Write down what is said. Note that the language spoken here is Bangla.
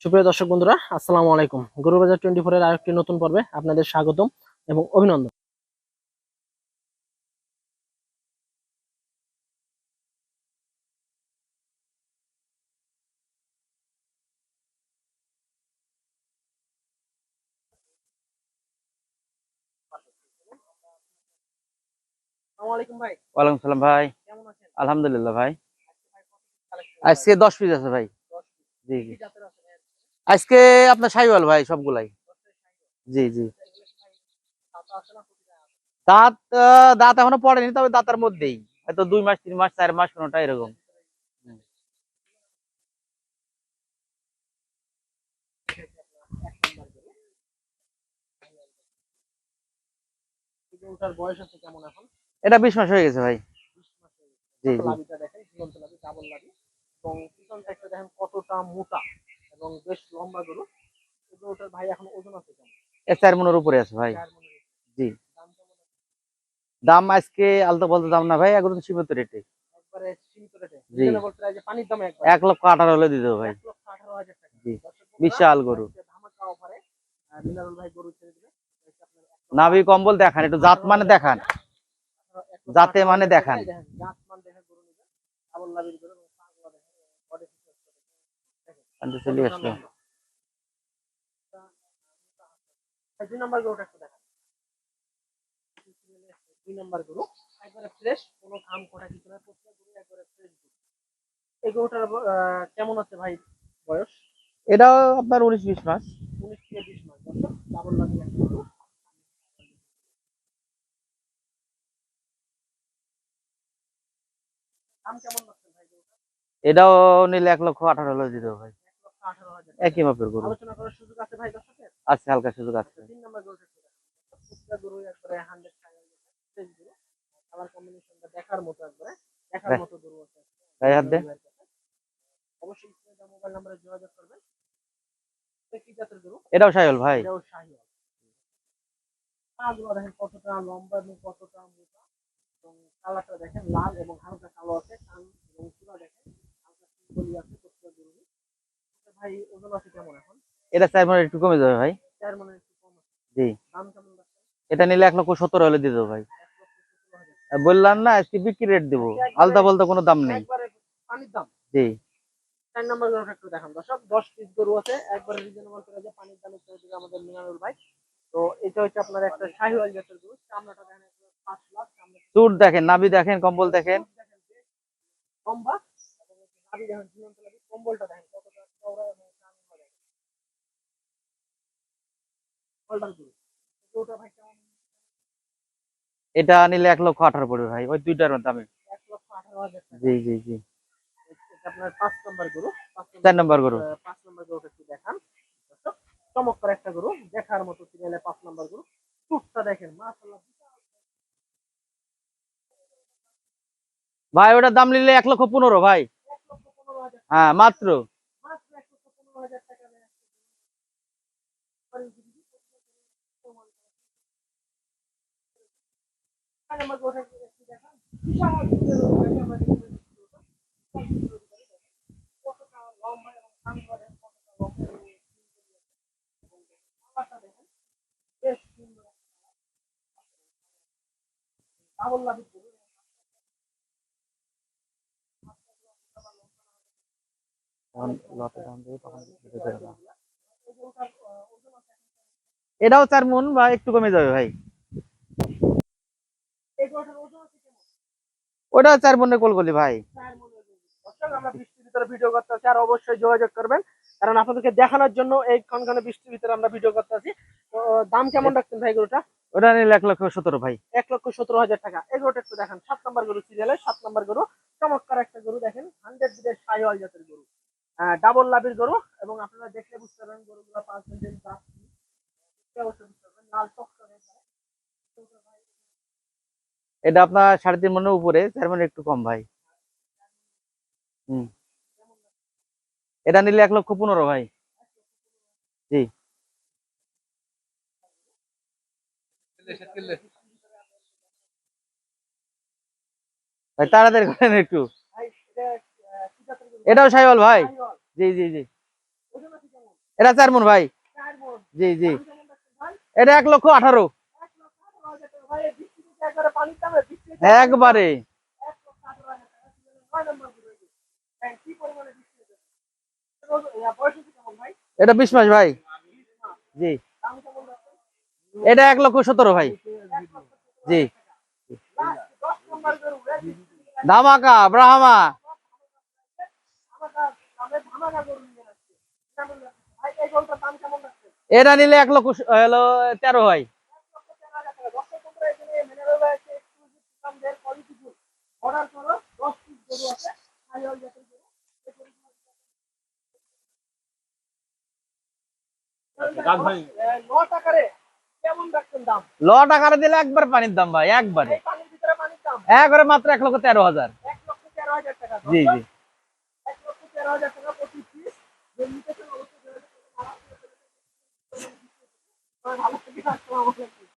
সুপ্রিয় দর্শক বন্ধুরা, আসসালামু আলাইকুম। গরু বাজার 24 এর আরেকটি নতুন পর্বে আপনাদের স্বাগতম এবং অভিনন্দন। আসসালামু আলাইকুম ভাই। ওয়ালাইকুম সালাম ভাই। কেমন আছেন? আলহামদুলিল্লাহ ভাই। আজকে 10 পিস আছে ভাই। জি জি। আজকে আপনার শাহিওয়াল ভাই সবগুলাই। জি জি। দাঁত দাঁত এখনো পড়েনি, তবে দাঁতের মধ্যেই হয়তো 2 মাস 3 মাস 4 মাস কোনটা এরকম। গরুটার বয়স আছে কেমন এখন? এটা 20 মাস হয়ে গেছে ভাই। 20 মাস হয়ে গেছে। জি জি। লাভিটা দেখেন, ঝুলন্ত লাভি, ডাবল লাভি এবং পিছন সাইডটা দেখেন কতটা মোটা এবং বেশ লম্বা গরু। এই গরুটার ভাই এখন ওজন আছে কেমন? 4 মনের উপরে আছে ভাই। 4 মনের উপরে। জি। দাম কেমন আছে? দাম আজকে আলতো বলতে দাম না ভাই, একদম সীমিত রেটে। একবারে সীমিত রেটে, জি। রিজনেবল প্রাইসে, পানির দামে একবার 1,18,000 হলে দিয়ে দেবো ভাই। 1,18,000 টাকা। জি। দর্শক বন্ধুরা, বিশাল গরু। আজকে ধামাকা অফারে মিনারুল ভাই গরু ছেড়ে দিবে। এটা আপনার নাভি কম্বল দেখান, একটু জাত মানে দেখান, জাতে মানে দেখান। দেখেন জাত মান দেখে গরু নিবেন। ডাবল লাভির গরু এবং পাগলা দেখেন, বডি ফিচার দেখেন চলে কতটা আসলো। লম্বা। দুই নাম্বার গরুটা একটু দেখেন। দুই নাম্বার গরু একবারে ফ্রেশ, কোনো ঘাম কোটা কিছু না, প্রত্যেকটা গরু একবারে ফ্রেশ গরু। এই গরুটার কেমন আছে ভাই বয়স? এটাও আপনার 19-20 মাস। 19 থেকে 20 মাস। দর্শক, ডাবল লাভি একটা গরু। দাম কেমন লাগছে ভাই গরুটা? এটাও নিলে 1,18,000 হলে দিয়ে দেবো ভাই। 1,18,000 একই মাপের গরু। আলোচনা করার সুযোগ আছে ভাই দর্শকের? আছে, হালকা সুযোগ আছে। তিন নাম্বার গরুটা একটু দেখেন। প্রত্যেকটা গরু একবারে 100 ফ্রেশ গরু। কালার কম্বিনেশনটা দেখার মতো, একবারে দেখার মতো গরু আছে। গায়ে হাত দে। অবশ্যই স্ক্রিনে মোবাইল নম্বরে যোগাযোগ করবেন। কি জাতের গরু? এটাও শাহিওয়াল ভাই। এটাও শাহিওয়াল। পাগুলো দেখেন কতটা লম্বা এবং কতটা মোটা এবং কালারটা দেখেন লাল এবং হালকা কালো আছে। কান এবং চূড়া দেখেন হালকা সিম্বলি আছে প্রত্যেকটা গরু। ভাই ওজন আছে কেমন এখন? এটা 4 মনে একটু কমে যাবে ভাই। 4 মনের একটু কম আছে। জি। দাম কেমন লাগছে? এটা নিলে 1,70,000 হলে দিয়ে দেবো ভাই। 1,70,000। বললাম না আজকে বিক্রি রেট দেবো, আলদা বলতে কোনো দাম নেই। একবারে পানির দাম। জি। 4 নম্বর গরুটা একটু দেখান দর্শক। 10 পিস গরু আছে, একবারে রিজনেবল প্রাইসে পানির দামে ছেড়ে দিবে আমাদের মিনারুল ভাই। তো এটা হচ্ছে আপনার একটা শাহিওয়াল জাতের গরু। চামড়াটা দেখেন 5 লাখ সামনে। চুট দেখেন, নাভি দেখেন, কম্বল দেখেন। লম্বা এবং নাভি দেখেন, ঝুলন্ত নাভি, কম্বলটা দেখেন কতটা চওড়া এবং টানটা দেখেন। কলটার গরু। গরুটা ভাই কেমন? এটা নিলে 1,18,000 পড়বে ভাই, ওই দুইটার দামে। 1,18,000 টাকা। জি জি জি। এটা আপনার 5 নম্বর গরু। 4 নম্বর গরু। 5 নম্বর গরুটা একটু দেখান দর্শক। চমৎকার একটা গরু, দেখার মতো সিরিয়ালে 5 নম্বর গরু। চুটটা দেখেন মাশাআল্লাহ। ভাই ওটার দাম নিলে 1,15,000 ভাই। 1,15,000 হ্যাঁ মাত্র। মাত্র 1,15,000 টাকা নেয়। আমার গরুটা একটু দেখান। বিশাল কতটা লম্বা এবং শান্ত দেখেন, কতটা লম্বা এবং কালারটা দেখেন বেশ সুন্দর। ডাবল লাভি গরু। এটাও 4 মন বা একটু কমে যাবে ভাই। এই গরুটার ওজন আছে কেমন? ওটাও 4 মনের কোলকলি ভাই। 4 মনের গরু। দর্শক, আমরা বৃষ্টির ভিতরে ভিডিও করতেছি, আর অবশ্যই যোগাযোগ করবেন, কারণ আপনাদেরকে দেখানোর জন্য এই খনখনে বৃষ্টির ভিতরে আমরা ভিডিও করতেছি। তো দাম কেমন রাখছেন ভাই গরুটা? ওটা নিলে 1,17,000 ভাই। 1,17,000 টাকা। এই গরুটা একটু দেখেন। 7 নম্বর গরু সিরিয়ালে, 7 নম্বর গরু। চমৎকার একটা গরু দেখেন, 100 বিটের শাহিওয়াল জাতের গরু। ডাবল লাভির গরু এবং আপনারা দেখলে বুঝতে পারবেন গরুগুলো পার্সেন্টেজ অবশ্যই বুঝতে পারবেন। লাল টকটকে এটা আপনার 3.5 মনের উপরে, 4 মনের একটু কম ভাই। হুম। এটা নিলে 1,15,000 ভাই। জি। ভাই তাড়াতাড়ি করেন একটু। ভাই এটা কি জাতের গরু? এটাও শাহিওয়াল ভাই। শাহিওয়াল। জি জি জি। ওজন আছে কেমন? এটা 4 মণ ভাই। 4 মণ। জি জি। দাম কেমন রাখছেন ভাই? এটা 1,18,000। 1,18,000 টাকা ভাই, এই বৃষ্টিতে একবারে পানির দামে, বৃষ্টিতে পানির দামে একবারে 1,18,000 টাকা। সিজনের 9 নম্বর গরু এটি। দেখেন কি পরিমাণে বৃষ্টি হয়েছে। বয়স হচ্ছে কেমন ভাই? এটা 20 মাস ভাই। 20 মাস। জি। দাম কেমন রাখছেন? এটা 1,17,000 ভাই। 1,17,000 জি। টাকা। লাস্ট 10 নম্বর গরু, এই বৃষ্টিতে ধামাকা ব্রাহ্মা। ধামাকা, দামে ধামাকা গরু নিয়ে আসছে। কেমন রাখছেন? ভাই এই গরুটার দাম কেমন রাখছেন? এটা নিলে 1,13,000 ভাই। 1,13,000 টাকা। দর্শক বন্ধুরা, এখানে মিনারেল রয়েছে, এক্সক্লুসিভ দামদের কোয়ালিটি ফুল। অর্ডার করো, 10 পিস গরু আছে, সাইওয়াল জাতের গরু। এই গরুগুলো ভাই 9 টাকারে কেমন রাখছেন দাম? টাকারে দিলে একবার পানির দাম ভাই, একবারে। এই পানির ভিতরে পানির দাম একবারে মাত্র 1,13,000। 1,13,000 টাকা। জি দর্শক, জি। 1,13,000 টাকা প্রতি পিস। যে নিতে চান অবশ্যই যোগাযোগ করবেন। ভালো থেকে আসসালামু আলাইকুম।